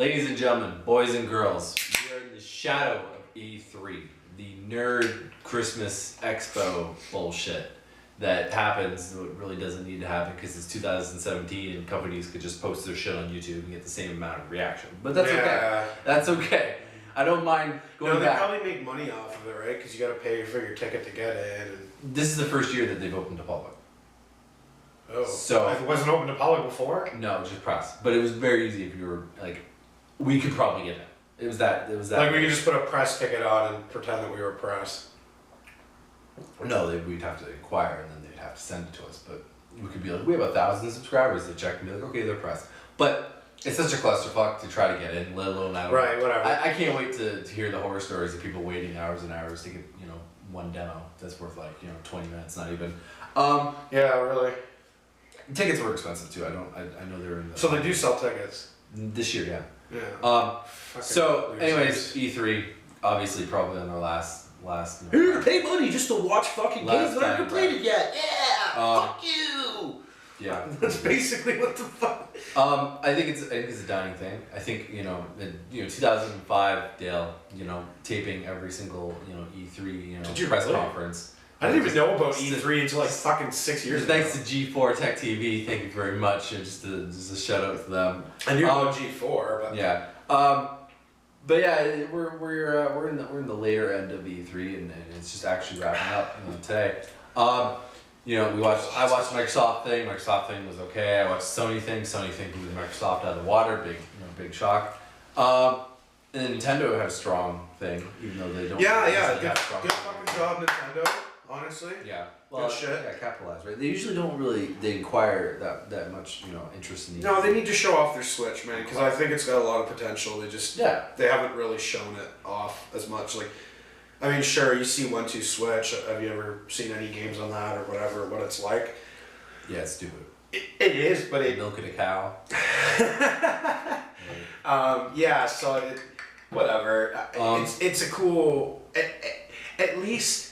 Ladies and gentlemen, boys and girls, we are in the shadow of E3, the nerd Christmas expo bullshit that happens, but really doesn't need to happen because it's 2017 and companies could just post their shit on YouTube and get the same amount of reaction. But that's okay. That's okay. I don't mind going back. No, they probably make money off of it, right? Because you got to pay for your ticket to get in. And... This is the first year that they've opened to public. Oh, so it wasn't open to public before? No, just press. But it was very easy if you were like, we could probably get in. It was that. Like we could just put a press ticket on and pretend that we were press. No, we'd have to inquire and then they'd have to send it to us. But we could be like, we have 1,000 subscribers. They check and be like, okay, they're press. But it's such a clusterfuck to try to get in, let alone I don't Right, know. whatever. I can't wait to hear the horror stories of people waiting hours and hours to get one demo that's worth 20 minutes, not even. Yeah, really. Tickets were expensive too. I know they're in the. So they do sell tickets This year, yeah. Yeah. So, anyways, E3 obviously probably on our last. You're gonna pay money just to watch fucking games that aren't completed yet. Yeah. Fuck you. Yeah. That's basically what the fuck. I think it's a dying thing. I think 2005 Dale taping every single E3 press conference. I didn't even know about E3 until like fucking 6 years ago. Thanks to G4 Tech TV, thank you very much. And just a shout out to them. I knew about G4, but yeah. But yeah, we're in the later end of E3, and it's just actually wrapping up today. I watched Microsoft thing. Microsoft thing was okay. I watched Sony thing. Sony thing blew Microsoft out of the water. Big shock. And then Nintendo had a strong thing, even though they don't. Yeah. Good fucking job, Nintendo. Honestly. Yeah. Well, good shit. Yeah, capitalize, right? They usually don't really inquire that much interest in these. No, they need to show off their Switch, man, because I think it's got a lot of potential. They haven't really shown it off as much. Like, I mean, sure, you see 1-2 Switch. Have you ever seen any games on that or whatever? What it's like? Yeah, it's stupid. It is, but it milking a cow. Yeah. So whatever. It's a cool. At least.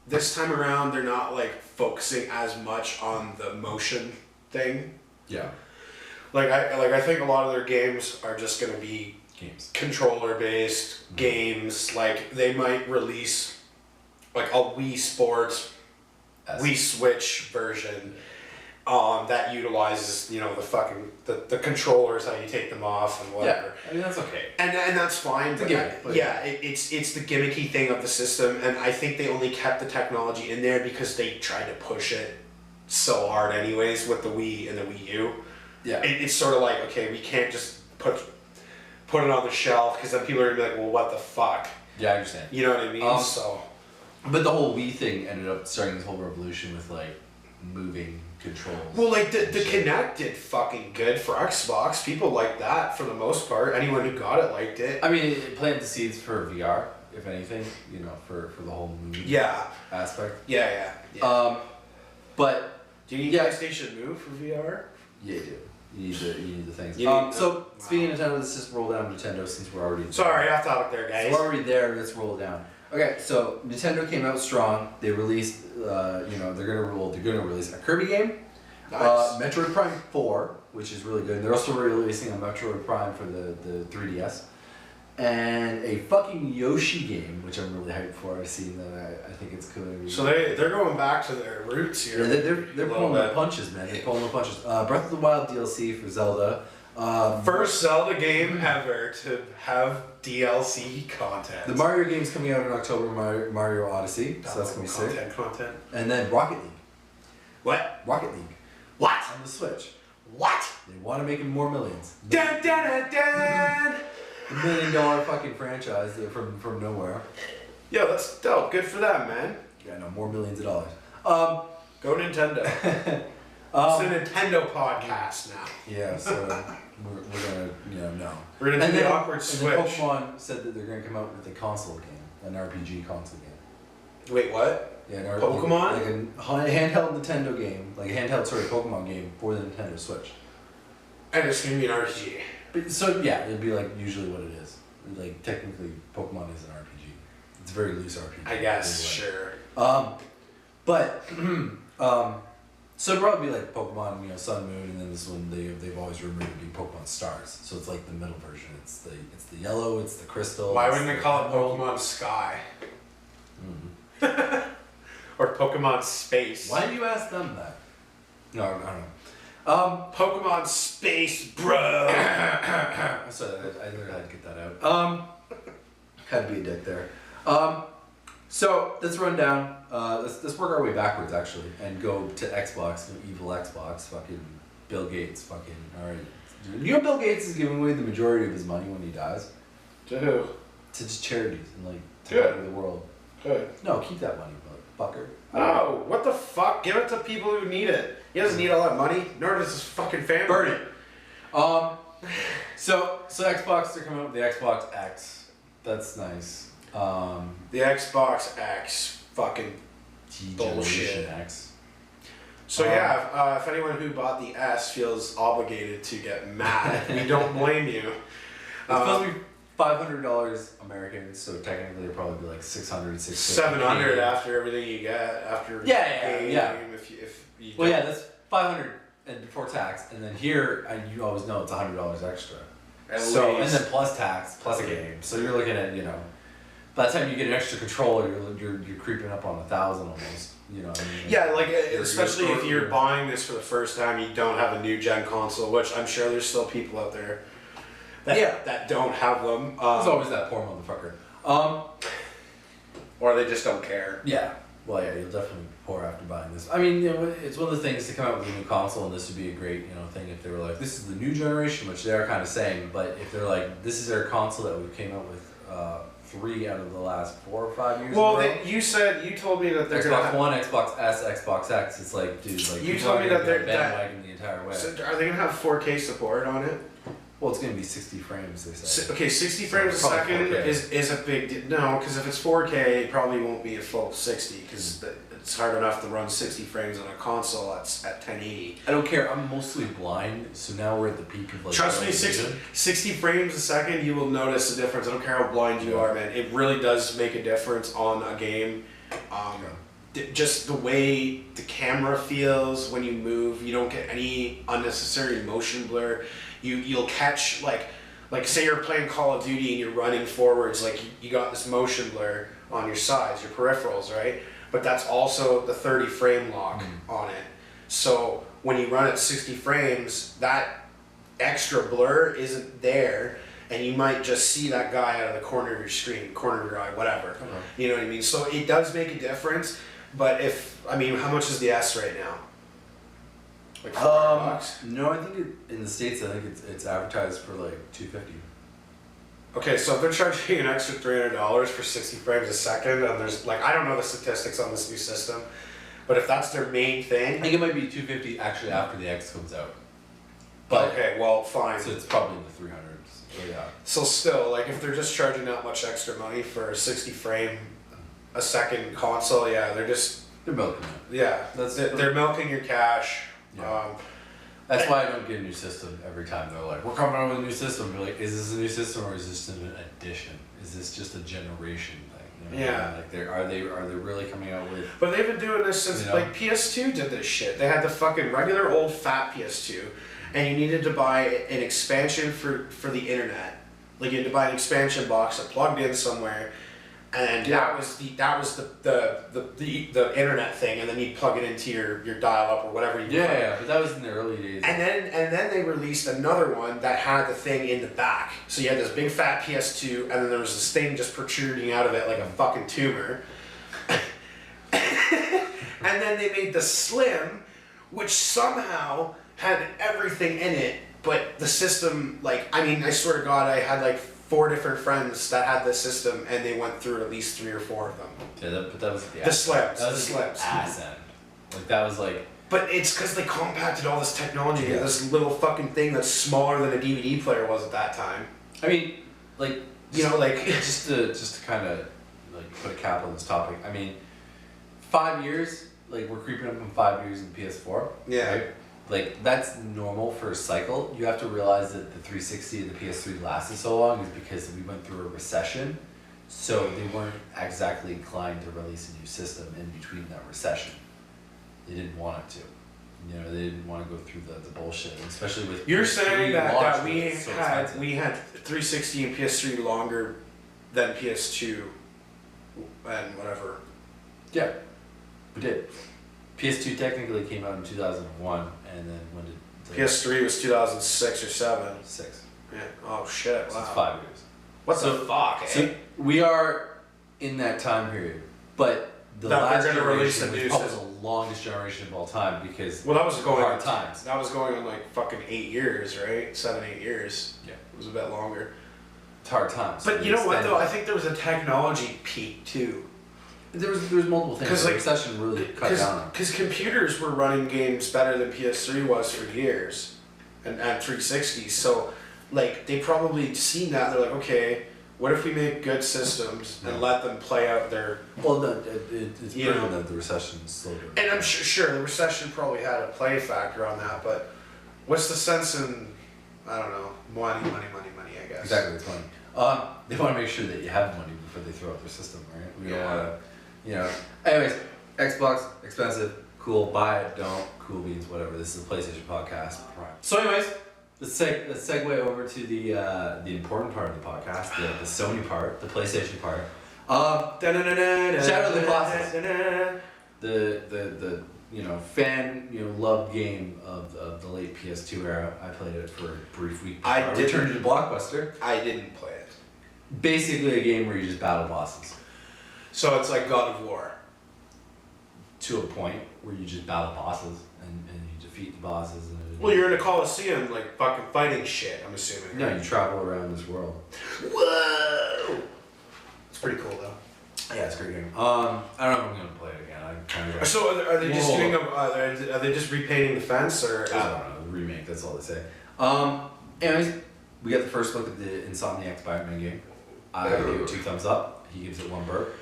This time around, they're not like focusing as much on the motion thing. Yeah. I think a lot of their games are just gonna be controller based games. Like they might release like a Wii Sports, Wii Switch version that utilizes the controllers, how you take them off and whatever. Yeah, I mean that's okay. And that's fine. It's the gimmicky thing of the system, and I think they only kept the technology in there because they tried to push it so hard anyways with the Wii and the Wii U. Yeah. It's sort of like, okay, we can't just put it on the shelf because then people are gonna be like, well, what the fuck? Yeah, I understand. You know what I mean? But the whole Wii thing ended up starting this whole revolution with moving controls. Well, the Kinect did fucking good for Xbox. People liked that for the most part. Anyone who got it liked it. I mean, it planted the seeds for VR, if anything, for the whole movie aspect. Yeah. But do you need PlayStation Move for VR? Yeah, you do. You need the things. Speaking of Nintendo, let's just roll down Nintendo since we're already. Sorry, off topic there, guys. We're already there. Let's roll it down. Okay, so Nintendo came out strong. They released, they're gonna release a Kirby game, nice. Metroid Prime 4, which is really good. And they're also releasing a Metroid Prime for the 3DS, and a fucking Yoshi game, which I'm really hyped for. I've seen that. I think it's cool. So they're going back to their roots here. Yeah, they're pulling the punches, man. They're pulling the punches. Breath of the Wild DLC for Zelda. First Zelda game ever to have DLC content. The Mario game's coming out in October, Mario Odyssey, so that's going to be sick. Content. And then Rocket League. What? Rocket League. What? On the Switch. What? They want to make it more millions. Dun, dun, dun, dun. $1 million fucking franchise from nowhere. Yo, that's dope. Good for them, man. Yeah, no, more millions of dollars. Go Nintendo. It's a Nintendo podcast now. Yeah, so we're gonna no. We're gonna do the awkward switch. And then Pokemon said that they're gonna come out with a console game, an RPG console game. Wait, what? Yeah, Pokemon? Like a handheld Nintendo game, like a handheld Pokemon game for the Nintendo Switch. And it's gonna be an RPG. But, so yeah, it'd be like usually what it is. Like technically, Pokemon is an RPG. It's a very loose RPG. I guess, sure. But So it'd probably be like Pokemon, Sun Moon, and then this one they've always rumored to be Pokemon Stars. So it's like the middle version. It's the yellow, it's the crystal. Why wouldn't they call it Pokemon Sky? Or Pokemon Space? Why do you ask them that? No, I don't know. Pokemon Space, bro. So I literally had to get that out. Had to be a dick there. So let's run down. Let's work our way backwards actually, and go to Xbox, evil Xbox, fucking Bill Gates, fucking all right. Bill Gates is giving away the majority of his money when he dies To who? to just charities and like to Good. the world. Good. No, keep that money, fucker. No, what the fuck? Give it to people who need it. He doesn't need all that money, nor does his fucking family. Burn it. So Xbox, they're coming out with the Xbox X. That's nice. The Xbox X, fucking bullshit. Generation X. So yeah, if anyone who bought the S feels obligated to get mad, we don't blame you. It's supposed to be $500 American, so technically it'd probably be like 600, 650. 700 after everything you get after Yeah. If you Well, yeah, that's 500 and before tax, and then here, and you always know it's $100 extra. At So least. and then plus tax, plus a game. So you're looking at by the time you get an extra controller, you're creeping up on 1,000 almost. What I mean? Yeah, like You're- especially if you're buying this for the first time, you don't have a new gen console, which I'm sure there's still people out there that don't have them. There's always that poor motherfucker. Or they just don't care. Yeah. Well, yeah, you'll definitely be poor after buying this. I mean, it's one of the things to come out with a new console, and this would be a great, thing if they were like, this is the new generation, which they are kind of saying. But if they're like, this is our console that we came out with 3 out of the last 4 or 5 years. Well, you told me that they're gonna Xbox have, One, Xbox S, Xbox X. It's like, dude, like You people told are me gonna that be they're- bandwagon the entire way. So are they gonna have 4K support on it? Well, it's gonna be 60 frames. They say. Okay, 60 frames a Probably second 4K. is a big no, because if it's 4K, it probably won't be a full 60 because it's hard enough to run 60 frames on a console at 1080. I don't care. I'm mostly blind, so now we're at the peak of like. Trust me, resolution. 60 frames a second, you will notice the difference. I don't care how blind you are, man. It really does make a difference on a game. Just the way the camera feels when you move, you don't get any unnecessary motion blur. You'll catch like say you're playing Call of Duty and you're running forwards, like you got this motion blur on your sides, your peripherals, right? But that's also the 30 frame lock on it. So when you run at 60 frames, that extra blur isn't there, and you might just see that guy out of the corner of your screen, corner of your eye, whatever. You know what I mean? So it does make a difference. But how much is the S right now? Like $400? No, I think in the States, I think it's advertised for like $250. Okay, so if they're charging you an extra $300 for 60 frames a second, and there's I don't know the statistics on this new system, but if that's their main I thing, think it might be $250 actually after the X comes out. But okay, well, fine. so it's probably in the 300s. So yeah. So still, if they're just charging that much extra money for a 60 frame a second console, yeah, They're milking it. they're milking your cash. Yeah. That's why I don't get a new system every time they're like, we're coming out with a new system. You're like, is this a new system or is this an addition? Is this just a generation thing? Yeah. Like are they really coming out with? But they've been doing this since PS2 did this shit. They had the fucking regular old fat PS2, and you needed to buy an expansion for the internet. Like you had to buy an expansion box that plugged in somewhere, and that was the internet thing, and then you'd plug it into your dial up or whatever you. Yeah, but that was in the early days. And then they released another one that had the thing in the back. So you had this big fat PS2, and then there was this thing just protruding out of it like a fucking tumor. And then they made the Slim, which somehow had everything in it, but the system, I swear to God, I had 4 different friends that had this system, and they went through at least 3 or 4 of them. Yeah, but that was the Slims. That was the the Slims. ass end. That was like. But it's because they compacted all this technology into this little fucking thing that's smaller than a DVD player was at that time. I mean, just to kind of put a cap on this topic. I mean, 5 years, we're creeping up on 5 years in PS4. Yeah. Right? That's normal for a cycle. You have to realize that the 360 and the PS3 lasted so long is because we went through a recession, so they weren't exactly inclined to release a new system in between that recession. They didn't want it to. You know, they didn't want to go through the bullshit, especially with. You're saying that PS3 we launch, so had expensive. 360 and PS3 longer than PS2 and whatever. Yeah, we did. PS2 technically came out in 2001, and then when did PS3 was 2006 or 7. 6? Yeah. Oh shit! So Wow. it's 5 years. What So- the fuck? So Eh? we are in that time period, but the That they're last gonna release generation a was new probably system. the longest generation of all time because Well, that was going hard on times. That was going on like fucking 8 years, right? 7, 8 years. Yeah. It was a bit longer. It's hard times. But So you know what extended- though? I think there was a technology peak too. there was multiple things. 'Cause, The like, recession really cut down on. Because computers were running games better than PS3 was for years, and 360s. So, like, they probably seen that. They're like, okay, what if we make good systems and let them play out their. Well, it's You proven know. that the recession slowed down. And I'm sure the recession probably had a play factor on that, but what's the sense in, I don't know, money, I guess. Exactly, it's money. They want to make sure that you have money before they throw out their system, right? We don't Yeah. want to, you know. Anyways, Xbox, expensive, cool, buy it, don't, cool beans, whatever. This is a PlayStation podcast. So anyways, let's segue over to the important part of the podcast, the Sony part, the PlayStation part. Shadow of the Colossus. The you know, fan, you know, loved game of the late PS2 era. I played it for a brief week before I returned to Blockbuster. I didn't play it. Basically a game where you just battle bosses. So it's like God of War. To a point where you just battle bosses and you defeat the bosses. And Well, you're in a coliseum, like fucking fighting shit. I'm assuming. no, right? you travel around this world. Whoa! It's pretty cool though. Yeah, it's a great game. I don't know if I'm gonna play it again. I kind of. So are they just Whoa. doing are they just repainting the fence or? I don't know, the remake. That's all they say. Anyways, we got the first look at the Insomniac Spider-Man game. I gave it 2 thumbs up. He gives it 1 burp.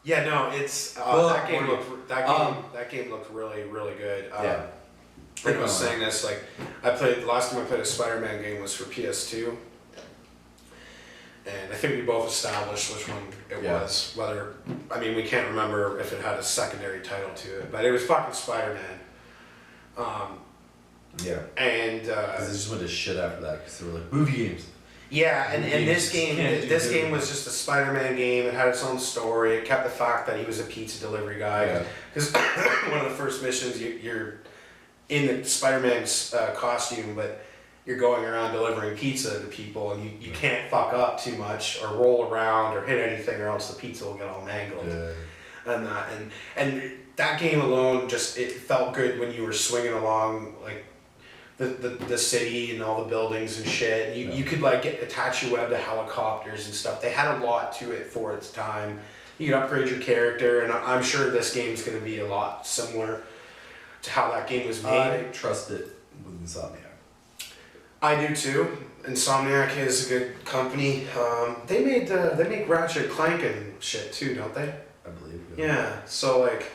Yeah, no, it's Well, that game or- looked that game looked really really good. Yeah. I was saying this like the last time I played a Spider-Man game was for PS2, and I think we both established which one it Yeah. was. Whether we can't remember if it had a secondary title to it, but it was fucking Spider-Man. Yeah. And Because they just went to shit after that because they were like movie games. yeah, and this Can't do this good. game was just a Spider-Man game. It had its own story. It kept the fact that he was a pizza delivery guy. Yeah. Because one of the first missions, you're in the Spider-Man's costume, but you're going around delivering pizza to people, and you can't fuck up too much or roll around or hit anything, or else the pizza will get all mangled. And that game alone, just it felt good when you were swinging along like the city and all the buildings and shit. And you could like attach your web to helicopters and stuff. They had a lot to it for its time. You could upgrade your character, and I'm sure this game's going to be a lot similar to how that game was made. I trust it with Insomniac. I do too. Insomniac is a good company. They make Ratchet and Clank and shit too, don't they? I believe. Yeah. So like,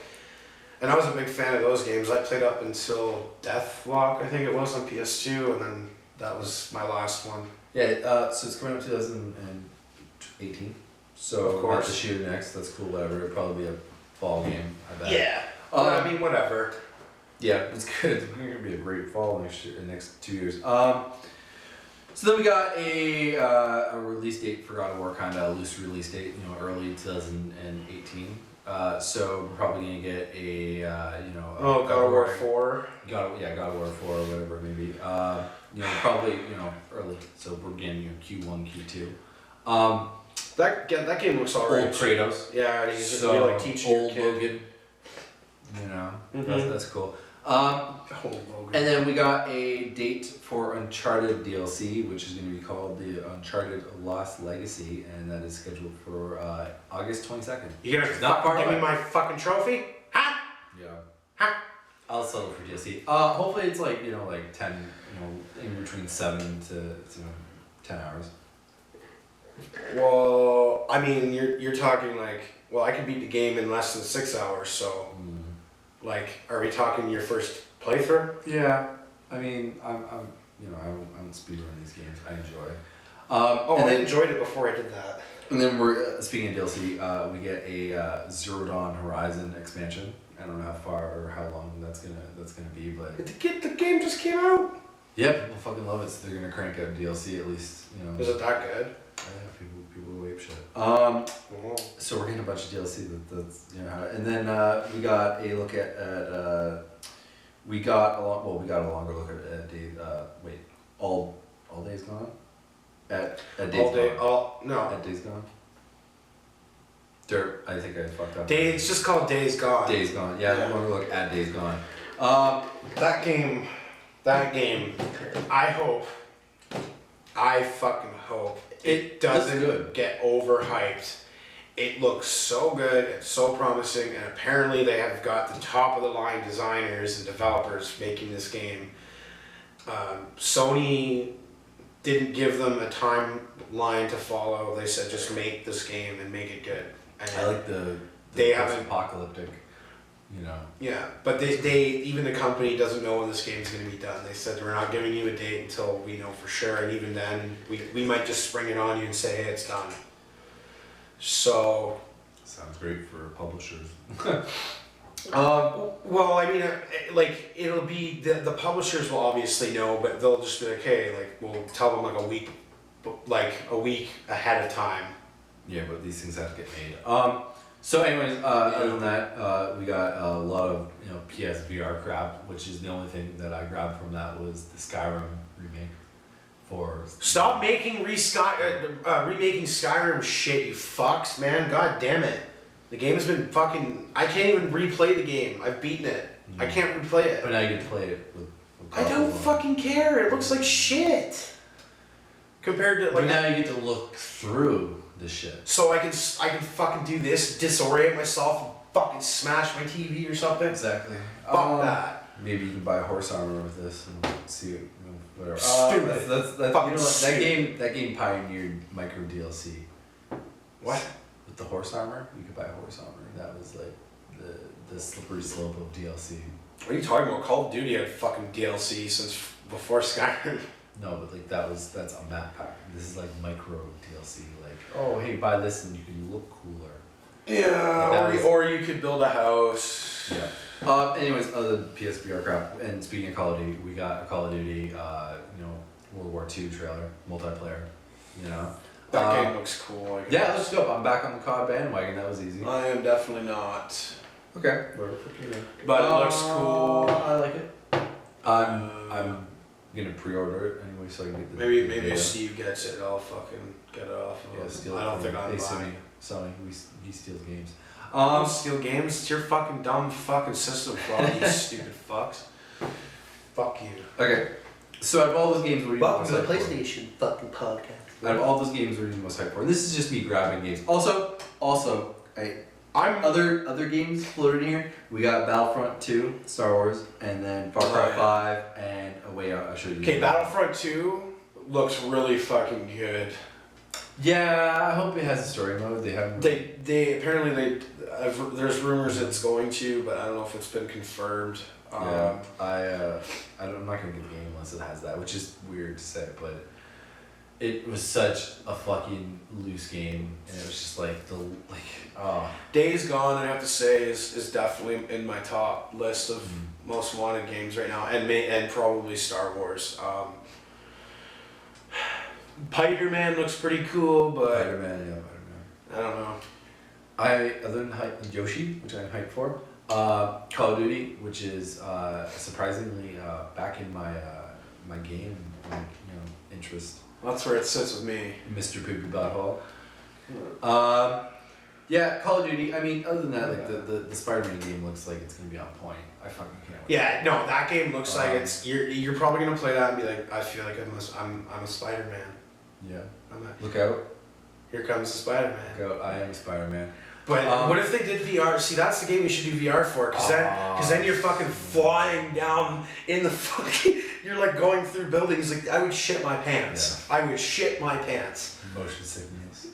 and I was a big fan of those games. I played up until Deathlock, I think it was, on PS2, and then that was my last one. Yeah. So it's coming up 2018. So Of course. this year next. That's cool. Whatever. It'll probably be a fall game. I bet. Yeah. Whatever. Yeah, it's good. It's gonna be a great fall next 2 years. So then we got a release date for God of War, kind of a loose release date, you know, early 2018. So we're probably gonna get a God of War 4. God of War 4 or whatever maybe. Probably early. So we're getting Q1, Q2. That game looks alright. Old Kratos. Yeah, and he's just So really like teaching your old kid. Logan. Mhm. That's cool. Old Logan. And then we got a date for Uncharted DLC, which is going to be called the Uncharted Lost Legacy, and that is scheduled for August 22nd. You gonna Not far give me away. my fucking trophy? Ha! Yeah. Ha! I'll settle for DLC. Hopefully it's like 10, in between 7 to 10 hours. Well, you're talking like, well, I could beat the game in less than 6 hours, so like, are we talking your first playthrough? Yeah. I mean, I don't speedrun these games. I enjoy. I enjoyed it before I did that. And then we're speaking of DLC, we get a Zero Dawn Horizon expansion. I don't know how far or how long that's gonna be, but The game just came out. yeah, people fucking love it, so they're gonna crank out DLC at least. Is it that good? Yeah, people wape shit. So we're getting a bunch of DLC. That's and then we got a look at we got a longer look at Days. All Days Gone. At Days Gone. At Days Gone. I think I fucked up. It's just called Days Gone. Days Gone. Yeah, we're gonna look at Days Gone. That game. I fucking hope it doesn't get overhyped. It looks so good, it's so promising, and apparently they have got the top of the line designers and developers making this game. Sony didn't give them a timeline to follow. They said just make this game and make it good. And I like they haven't apocalyptic, Yeah, but they even the company doesn't know when this game's going to be done. They said we're not giving you a date until we know for sure, and even then we might just spring it on you and say, hey, it's done. So sounds great for publishers. well, I mean, it'll be the publishers will obviously know, but they'll just be like, hey, we'll tell them a week ahead of time. Yeah, but these things have to get made. So anyways, other than that, we got a lot of PS VR crap, which is the only thing that I grabbed from that was the Skyrim remake. Stop making remaking Skyrim shit, you fucks, man. God damn it. The game has been fucking... I can't even replay the game. I've beaten it. I can't replay it. But now you can play it with I don't fucking care. It looks like shit. Compared to... But now you get to look through the shit. So I can fucking do this, disorient myself, and fucking smash my TV or something? Exactly. Fuck that. Maybe you can buy horse armor with this and see it. Whatever. Stupid. That's that game pioneered micro DLC. What? With the horse armor, you could buy horse armor. That was like the slippery slope of DLC. What are you talking about? Call of Duty had fucking DLC since before Skyrim. No, but that's a map pack. This is like micro DLC. Like, oh hey, buy this and you can look cooler. Yeah, or you could build a house. Yeah. Anyways, other than PSVR crap, and speaking of Call of Duty, we got a Call of Duty, World War II trailer, multiplayer, That game looks cool. Yeah, it looks dope. I'm back on the COD bandwagon. That was easy. I am definitely not. Okay. But it looks cool. I like it. I'm gonna pre-order it anyway, so I can get the. Maybe beta. Steve gets it. I'll fucking get it off. Yeah, steal it. I don't think I'm Hey, buying. Sony, he steals games. Steal games? It's your fucking dumb fucking system flaw, you stupid fucks. Fuck you. Okay. So out of all those games, what are you most hyped for? PlayStation fucking podcast. Out of all those games, what are you most hyped for? And this is just me grabbing games. Also, I'm other games floated in here. We got Battlefront 2, Star Wars, and then Far Cry 5, and I'll show you. Okay, Battlefront 2 looks really fucking good. Yeah, I hope it has a story mode. They haven't. They apparently there's rumors it's going to, but I don't know if it's been confirmed. Yeah, I'm not gonna get the game unless it has that, which is weird to say, but it was such a fucking loose game, and it was just Days Gone, I have to say, is definitely in my top list of most wanted games right now, and probably Star Wars. Spider-Man looks pretty cool, but Spider-Man. I don't know. Other than Yoshi, which I'm hyped for, Call of Duty, which is surprisingly back in my game, interest. That's where it sits with me. Mr. Poopy Butthole. Yeah, Call of Duty. I mean, other than that, the Spider-Man game looks like it's gonna be on point. I fucking can't wait. Yeah, no, that game looks like it's you're probably gonna play that and be like, I feel like I'm a Spider-Man. Yeah. Look out. Here comes the Spider-Man. Look out. I am Spider-Man. But what if they did VR? See, that's the game you should do VR for, cause then you're fucking flying down in the fucking. You're like going through buildings. Like I would shit my pants. Yeah. I would shit my pants. Motion sickness.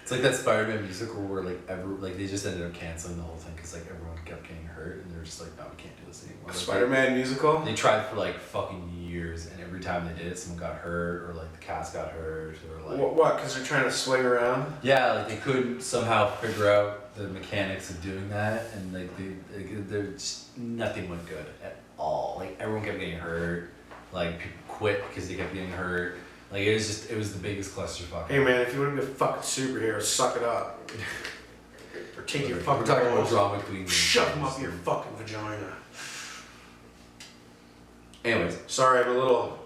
It's like that Spider-Man musical where they just ended up canceling the whole thing because like everyone kept getting hurt and they're just like, no, we can't do this anymore. Like, Spider-Man musical? They tried for like fucking years, and every time they did it, someone got hurt or like the cast got hurt or like. What? Because they're trying to swing around? Yeah, like they couldn't somehow figure out the mechanics of doing that, and like they're just nothing went good at all. Like everyone kept getting hurt, like people quit because they kept getting hurt. Like it was the biggest clusterfuck. Hey man, if you want to be a fucking superhero, suck it up. Or take your fucking We're talking about balls, drama queens. shove them up your fucking vagina. Anyways, sorry, I'm a little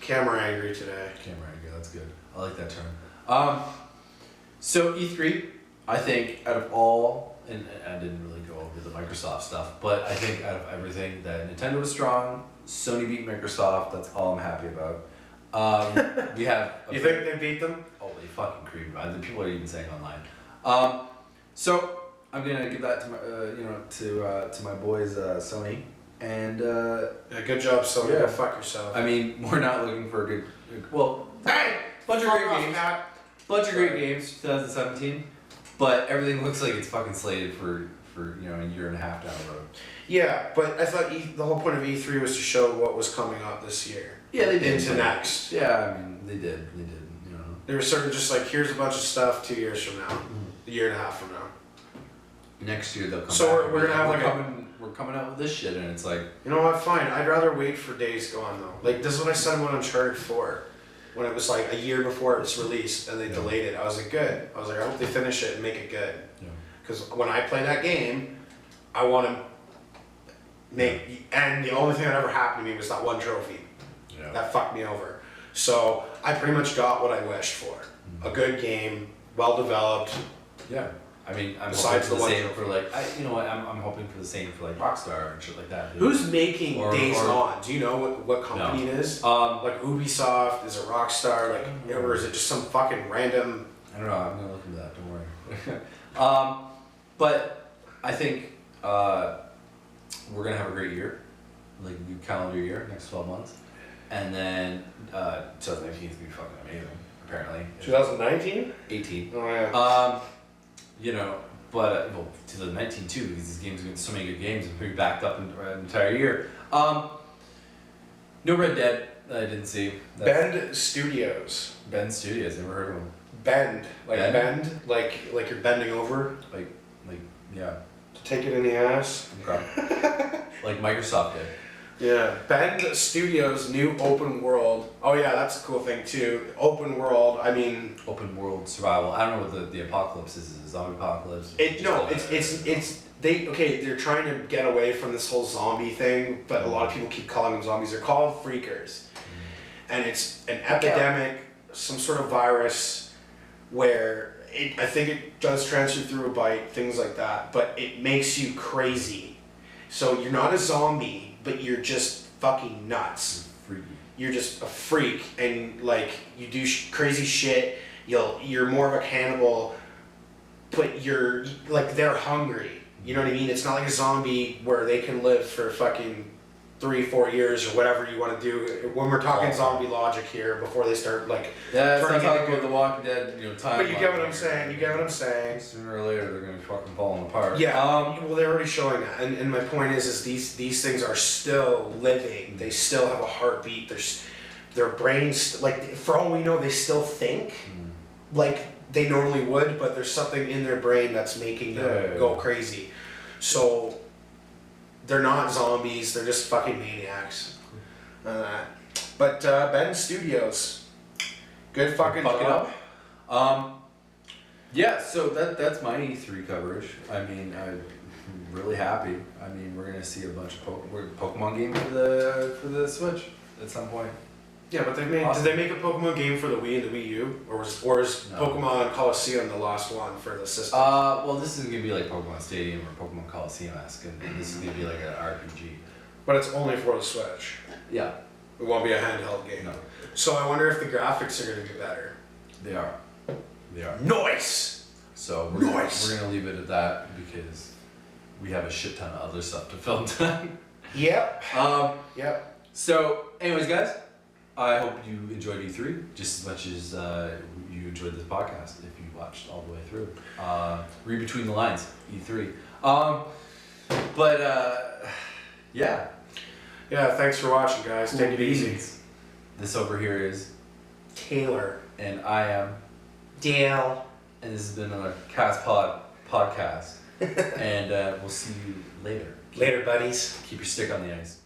camera angry today. Camera angry, that's good. I like that term. So E3, I think out of all, and I didn't really go over the Microsoft stuff, but I think out of everything that Nintendo was strong, Sony beat Microsoft. That's all I'm happy about. We have. You think they beat them? Oh, they fucking creep. The people are even saying online. So I'm gonna give that to my, to my boys, Sony, and. Yeah, good job, Sony. Yeah. Go fuck yourself. I mean, we're not looking for a good. Well, Hey! bunch of Fuck great off, games. Matt. Bunch of great games, 2017, but everything looks like it's fucking slated for a year and a half down the road. Yeah, but I thought the whole point of E3 was to show what was coming up this year. Yeah, they did. Into next. Yeah, I mean, they did. You know. They were sort of just like, here's a bunch of stuff 2 years from now, a year and a half from now. Next year they'll come. So back we're gonna have we're coming out with this shit, and it's like. You know what? Fine. I'd rather wait for Days Gone though. Like this is what I said when Uncharted 4, when it was like a year before it was released and they delayed it. I was like, good. I was like, I hope they finish it and make it good. Yeah. Because when I play that game, I want to make. And the only thing that ever happened to me was that one trophy. Yeah. That fucked me over. So I pretty much got what I wished for. A good game, well developed. Yeah. I mean, I'm Besides hoping for the the one same for like I'm hoping for the same for like Rockstar and shit like that. Dude. Who's making Days or- Gone? Do you know what company it is? Like Ubisoft? Is it Rockstar? Like, or is it just some fucking random? I don't know. I'm gonna look into that. Don't worry. But I think we're gonna have a great year, like new calendar year, next 12 months, and then 2019 is gonna be fucking amazing. Apparently. 2019? 18. Oh yeah. But 2019 too, because these games are getting so many good games and pretty backed up an entire year. No Red Dead that I didn't see. Bend Studios. Bend Studios, never heard of them. Bend, like Bend? bend, like you're bending over Like yeah. to take it in the ass. Okay. Like Microsoft did. Yeah, Bend Studios' new open world. Oh yeah, that's a cool thing too. Open world. I mean, Open world survival. I don't know what the apocalypse is. Is it a zombie apocalypse? they're trying to get away from this whole zombie thing, but a lot of people keep calling them zombies. They're called freakers, and it's an epidemic, some sort of virus, where I think it does transfer through a bite, things like that. But it makes you crazy. So you're not a zombie, but you're just fucking nuts. Freaky. You're just a freak, and like you do crazy shit. You're more of a cannibal, but you're like they're hungry. You know what I mean? It's not like a zombie where they can live for fucking 3-4 years or whatever you want to do. When we're talking zombie logic here, before they start like. Yeah, it's turning not talking into about The Walking Dead, time. But you get what I'm saying. You get what I'm saying. Sooner or later, they're gonna be fucking falling apart. Yeah. Well, they're already showing that, and my point is these things are still living. They still have a heartbeat. Their brains, like for all we know, they still think like they normally would, but there's something in their brain that's making them go crazy. So they're not zombies. They're just fucking maniacs. But Bend Studios, good fucking job. Yeah, so that's my E3 coverage. I mean, I'm really happy. I mean, we're gonna see a bunch of Pokemon game for the Switch at some point. Yeah, but did they make a Pokemon game for the Wii and the Wii U, or is No. Pokemon Coliseum the last one for the system? Well, this is gonna be like Pokemon Stadium or Pokemon Coliseum-esque, and this is gonna be like an RPG. But it's only for the Switch. Yeah. It won't be a handheld game. No. So I wonder if the graphics are going to be better. They are. They are. Nice! So we're Nice! gonna leave it at that because we have a shit ton of other stuff to film tonight. Yep. Um. Yep. So, anyways, guys, I hope you enjoyed E3 just as much as you enjoyed this podcast. If you watched all the way through, read between the lines. E3. Yeah. Yeah, thanks for watching, guys. Take it easy. This over here is Taylor. and I am, Dale. and this has been another CastPod podcast. And we'll see you later. Later, buddies. Keep your stick on the ice.